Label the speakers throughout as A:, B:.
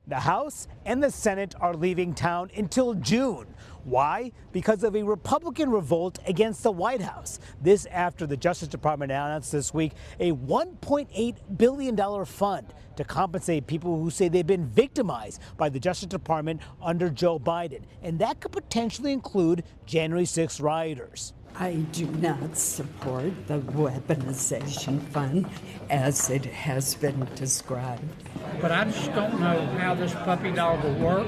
A: The House and the Senate are leaving town until June. Why? Because of a Republican revolt against the White House. This after the Justice Department announced this week a $1.8 billion fund to compensate people who say they've been victimized by the Justice Department under Joe Biden. And that could potentially include January 6th rioters.
B: I do not support the weaponization fund as it has been described.
C: But I just don't know how this puppy dog will work.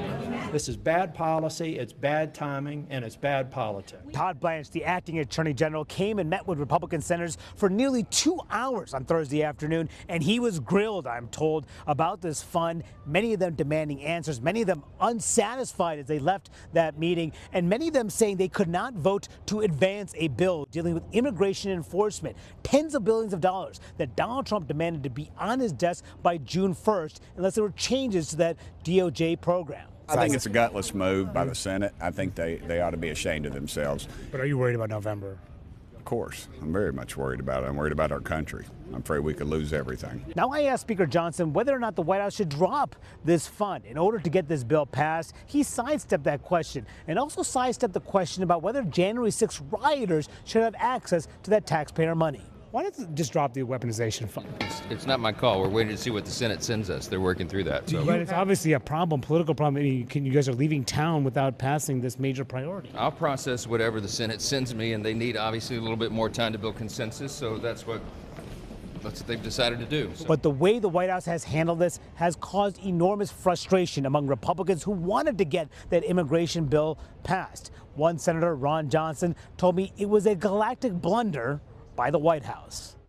D: This is bad policy, it's bad timing, and it's bad politics.
A: Todd Blanche, the acting attorney general, came and met with Republican senators for nearly 2 hours on Thursday afternoon, and he was grilled, I'm told, about this fund, many of them demanding answers, many of them unsatisfied as they left that meeting, and many of them saying they could not vote to advance a bill dealing with immigration enforcement, tens of billions of dollars that Donald Trump demanded to be on his desk by June 1st unless there were changes to that DOJ program.
E: I think it's a gutless move by the Senate. I think they ought to be ashamed of themselves.
A: But are you worried about November?
E: Of course. I'm very much worried about it. I'm worried about our country. I'm afraid we could lose everything.
A: Now, I asked Speaker Johnson whether or not the White House should drop this fund in order to get this bill passed. He sidestepped that question and also sidestepped the question about whether January 6th rioters should have access to that taxpayer money. Why don't you just drop the weaponization fund?
F: It's not my call. We're waiting to see what the Senate sends us. They're working through that. So.
A: But it's obviously a problem, political problem. I mean, you guys are leaving town without passing this major priority.
F: I'll process whatever the Senate sends me, and they need obviously a little bit more time to build consensus, so that's what they've decided to do. So.
A: But the way the White House has handled this has caused enormous frustration among Republicans who wanted to get that immigration bill passed. One Senator, Ron Johnson, told me it was a galactic blunder by the White House.